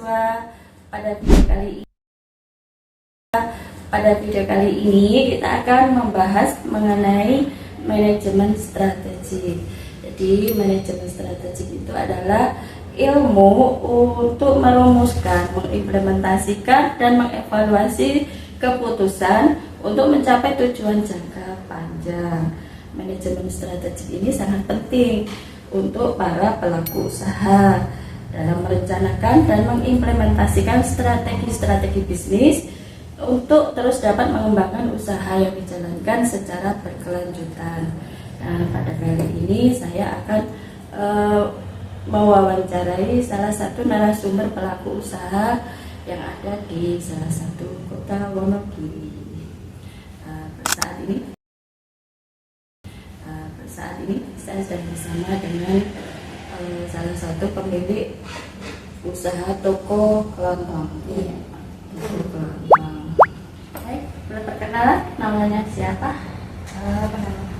mahasiswa. Pada video kali ini kita akan membahas mengenai manajemen strategik. Jadi manajemen strategik itu adalah ilmu untuk merumuskan, mengimplementasikan dan mengevaluasi keputusan untuk mencapai tujuan jangka panjang. Manajemen strategik ini sangat penting untuk para pelaku usaha dalam merencanakan dan mengimplementasikan strategi-strategi bisnis untuk terus dapat mengembangkan usaha yang dijalankan secara berkelanjutan. Nah, pada kali ini saya akan mewawancarai salah satu narasumber pelaku usaha yang ada di salah satu kota Wonogiri. Saat ini saya sedang bersama dengan salah satu pemilik usaha toko kelontong. Toko kelontong. Baik, boleh perkenalan namanya siapa?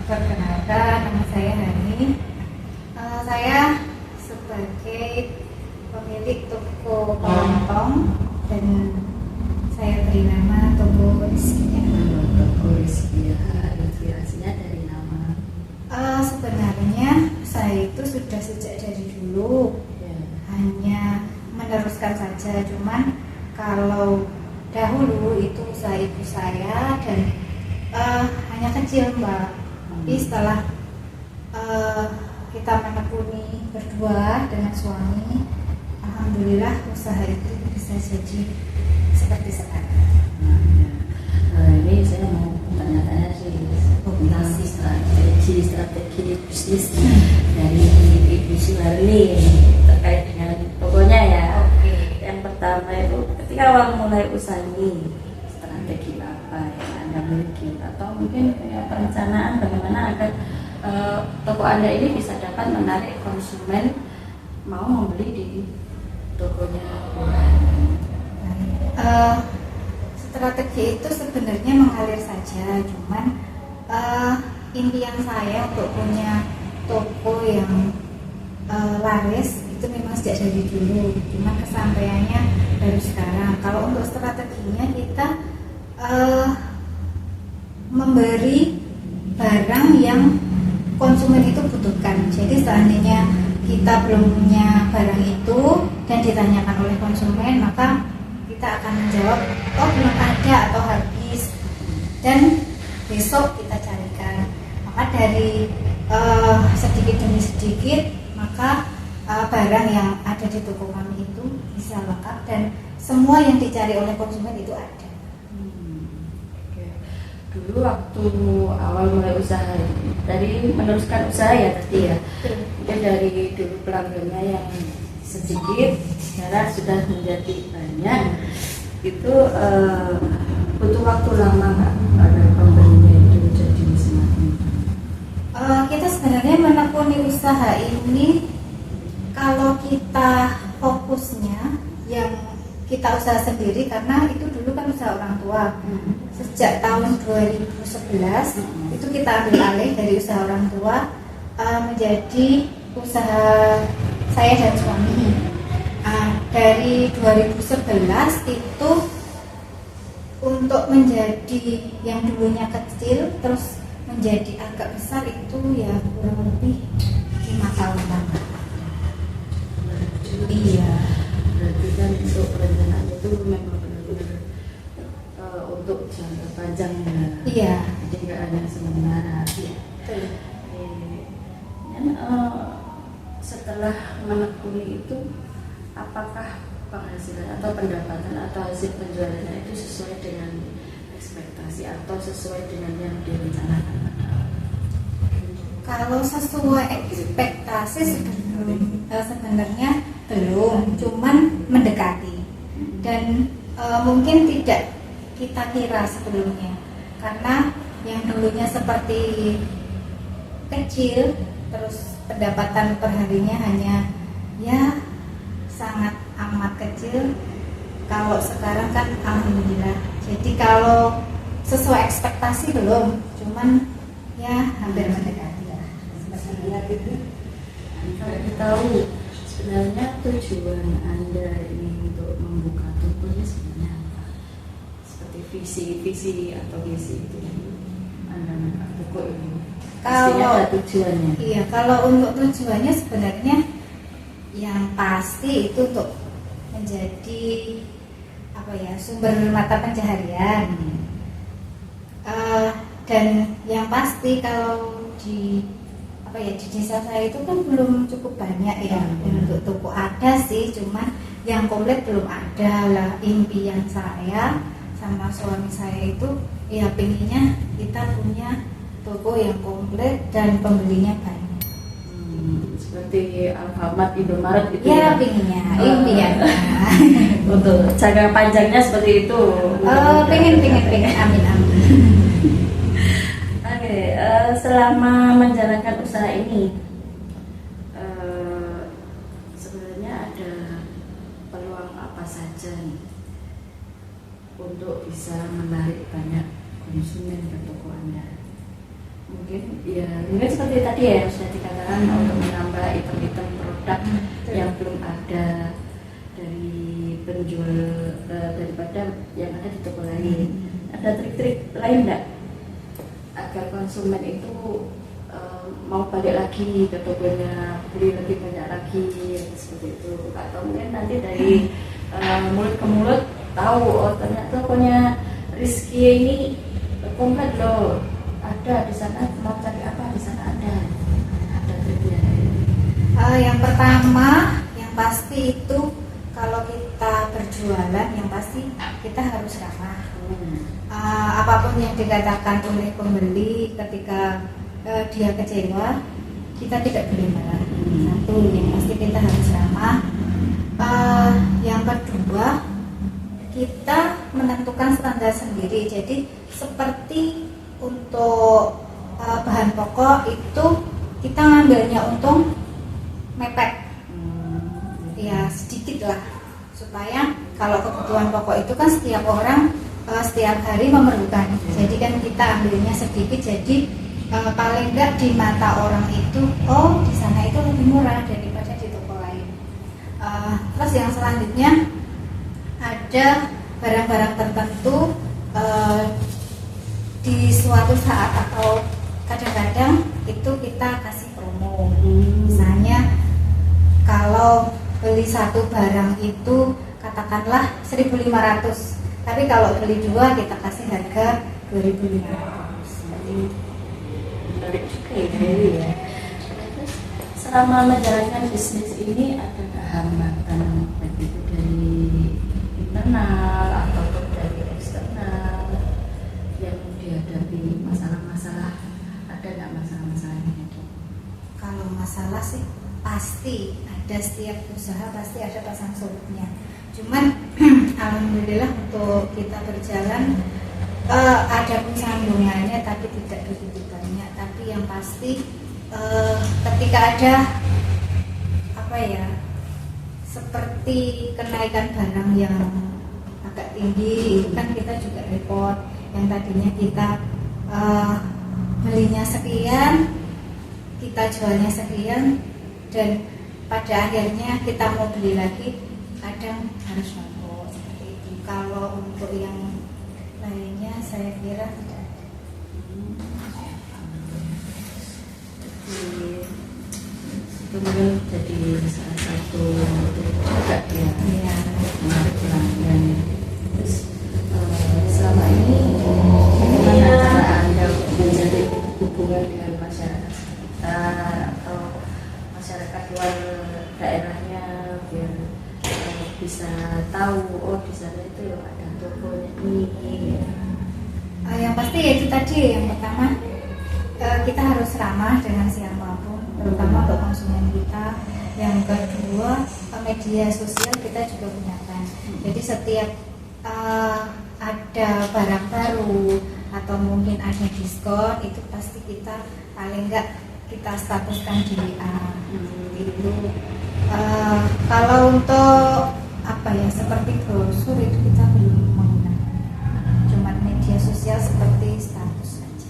Perkenalkan, nama saya Hani. Saya sebagai pemilik toko kelontong dan saya beri nama Toko Rizky. Toko Rizky, inspirasinya dari nama? Sebenarnya saya itu sudah sejak dari dulu hanya meneruskan saja, cuman kalau dahulu itu usaha ibu saya dan hanya kecil Mbak. Tapi setelah kita menekuni berdua dengan suami, alhamdulillah usaha itu bisa jadi seperti sekarang. Ini saya mau tanya-tanya sih tentang strategi bisnis dari Ibu Suharni terkait dengan tokonya ya. Yang pertama itu ketika awal mulai usaha ini, strategi apa yang Anda miliki atau mungkin kayak perencanaan bagaimana agar toko Anda ini bisa dapat menarik konsumen mau membeli di tokonya? Strategi itu sebenarnya mengalir saja, cuman impian saya untuk punya toko yang laris itu memang sejak dari dulu, cuman kesampaiannya baru sekarang. Kalau untuk strateginya kita memberi barang yang konsumen itu butuhkan. Jadi seandainya kita belum punya barang itu dan ditanyakan oleh konsumen, maka kita akan menjawab, oh belum ada atau habis, dan besok kita carikan. Maka dari sedikit demi sedikit, maka barang yang ada di toko kami itu bisa lengkap dan semua yang dicari oleh konsumen itu ada. Dulu waktu awal mulai usaha dari meneruskan usaha ya tadi ya, mungkin dari dulu pelanggannya yang sedikit sekarang sudah menjadi banyak, itu butuh waktu lama nggak agar pembelinya itu jadi semakin? Kita sebenarnya menekuni usaha ini kalau kita fokusnya yang kita usaha sendiri, karena itu dulu kan usaha orang tua. Sejak tahun 2011 itu kita ambil alih dari usaha orang tua menjadi usaha saya dan suami. Dari 2011 itu untuk menjadi yang dulunya kecil terus menjadi agak besar itu ya kurang lebih 5 tahun lama. Iya, berarti kan untuk perencanaan itu memang benar-benar untuk jangka panjang ya. Iya. Jadi nggak hanya sementara. Dan setelah menekuni itu, apakah penghasilan atau pendapatan atau hasil penjualannya itu sesuai dengan ekspektasi atau sesuai dengan yang direncanakan? Kalau sesuai ekspektasi sebenarnya belum, cuman mendekati dan mungkin tidak kita kira sebelumnya, karena yang dulunya seperti kecil terus pendapatan perharinya hanya ya sangat amat kecil. Kalau sekarang kan alhamdulillah, jadi kalau sesuai ekspektasi belum, cuman ya hampir mendekati lah. Kalau kita tahu Sebenarnya tujuan Anda ini untuk membuka toko ini sebenarnya apa? Seperti visi atau misi itu yang Anda membuka toko ini. Pastinya ada tujuannya. Iya, kalau untuk tujuannya sebenarnya yang pasti itu untuk menjadi sumber mata pencaharian. Dan yang pasti kalau di desa saya itu kan belum cukup banyak ya untuk toko. Ada sih, cuman yang komplit belum ada lah. Impian saya sama suami saya itu ya pengennya kita punya toko yang komplit dan pembelinya banyak. Seperti Alfamart, Indomaret itu ya pengennya, impiannya. Untuk jangka panjangnya seperti itu. Pengen, amin. Oke, selama menjalankan usaha ini sebenarnya ada peluang apa saja nih untuk bisa menarik banyak konsumen ke toko Anda? Mungkin seperti tadi ya yang sudah dikatakan, untuk menambah item-item produk yang belum ada dari penjual daripada yang ada di toko lain. Ada trik-trik lain enggak agar konsumen itu mau balik lagi ke tokonya, beli lebih banyak lagi seperti itu? Atau mungkin nanti dari mulut ke mulut tahu, ternyata tokonya Rizky ini komplit loh, ada di sana, mau cari apa di sana ada triknya. Yang pertama, yang pasti itu kalau kita berjualan, yang pasti kita harus ramah. Apapun yang dikatakan oleh pembeli, ketika dia kecewa, kita tidak boleh marah. Satu, yang pasti kita harus ramah. Yang kedua, kita menentukan standar sendiri. Jadi seperti untuk bahan pokok itu kita ngambilnya untung mepet, ya sedikit lah, supaya kalau kebutuhan pokok itu kan setiap orang setiap hari memerlukan. Jadi kan kita ambilnya sedikit, jadi paling enggak di mata orang itu, oh di sana itu lebih murah daripada di toko lain. Terus yang selanjutnya ada barang-barang tertentu di suatu saat atau kadang-kadang itu kita kasih promo. Misalnya kalau beli satu barang itu katakanlah 1.500, tapi kalau beli dua kita kasih harga 2.500. Menarik juga ya. Selama menjalankan bisnis ini adakah hambatan baik itu dari internal ataupun dari eksternal yang dihadapi, masalah-masalah? Ada nggak masalah-masalahnya? Kalau masalah sih pasti ada, setiap usaha pasti ada pasang surutnya. Cuman alhamdulillah untuk kita berjalan ada sambungannya, tapi tidak begitu banyak. Tapi yang pasti ketika ada seperti kenaikan barang yang agak tinggi, itu kan kita juga repot. Yang tadinya kita belinya sekian, kita jualnya sekian, dan pada akhirnya kita mau beli lagi kadang harus nombor seperti itu. Kalau untuk yang lainnya saya kira tidak ada. Itu mungkin jadi salah satu juga ya menarik pelanggan. Terus selama ini bagaimana cara Anda menjadi hubungan dengan masyarakat atau masyarakat luar daerahnya, biar bisa tahu, oh di sana itu ada tokonya ini. Yang pasti itu tadi, yang pertama kita harus ramah dengan siapapun, terutama untuk konsumen kita. Yang kedua, media sosial kita juga gunakan. Jadi setiap ada barang baru atau mungkin ada diskon, itu pasti kita paling enggak kita statuskan di WA. Itu kalau untuk seperti brosur itu kita belum menggunakan, cuma media sosial seperti status saja.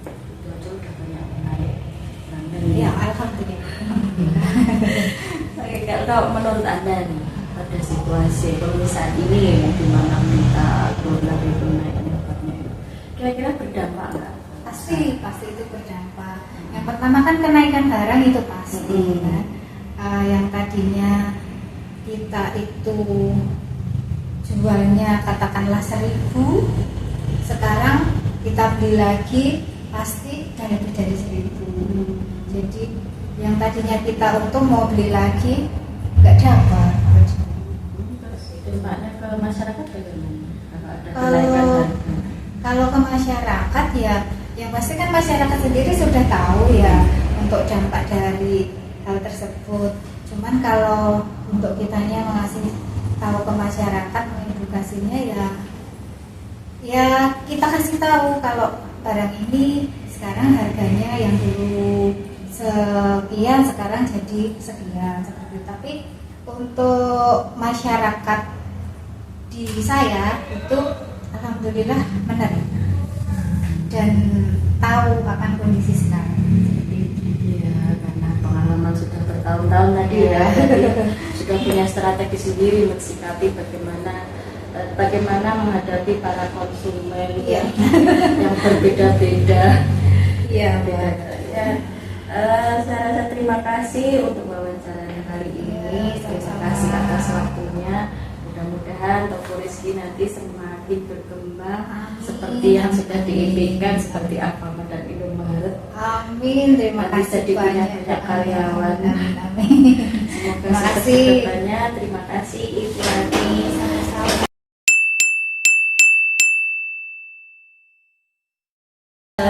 Itu udah banyak menarik pelanggan Ya alhamdulillah. kalau menurut Anda nih pada situasi ekonomi saat ini di mana minta $2.000 naiknya harganya itu, kira-kira berdampak nggak? Pasti itu berdampak. Yang pertama kan kenaikan barang itu pasti kan. Yang tadinya kita itu jualnya katakanlah 1.000, sekarang kita beli lagi pasti lebih dari 1.000. Jadi yang tadinya kita untung mau beli lagi nggak dapat. Dampaknya ke masyarakat bagaimana? Kalau ada kenaikan Kalau harga? Kalau ke masyarakat ya, yang pasti kan masyarakat sendiri sudah tahu ya untuk dampak dari hal tersebut. Cuman kalau untuk kitanya mengasih tahu ke masyarakat, mengedukasinya ya kita kasih tahu kalau barang ini sekarang harganya yang dulu sekian sekarang jadi sekian seperti itu. Tapi untuk masyarakat di saya itu alhamdulillah menerima dan tahu akan kondisi sekarang. Iya, karena pengalaman sudah bertahun-tahun tadi ya, jadi sudah punya strategi sendiri mensikapi bagaimana menghadapi para konsumen yang berbeda-beda. Iya, Ya, saya rasa terima kasih untuk wawancaranya kali ini. Terima kasih atas waktunya. Mudah-mudahan Toko Rizky nanti semakin berkembang. Amin. Seperti yang sudah diimpikan, seperti Alfamart dan Indomaret. Amin, terima Nanti kasih jadi punya banyak. banyak karyawan. Amin. Semoga Terima sukses kasih. ke depannya. Terima kasih Ibu Rani. Sama-sama.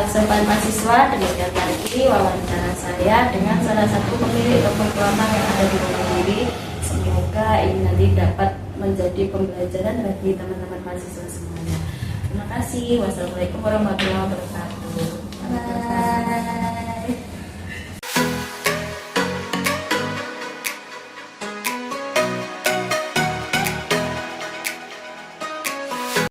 Sobat mahasiswa, demikian tadi wawancara saya dengan salah satu pemilik toko kelapa yang ada di Wonogiri. Semoga ini nanti dapat menjadi pembelajaran bagi teman-teman mahasiswa semuanya. Terima kasih. Wassalamualaikum warahmatullahi wabarakatuh. Bye.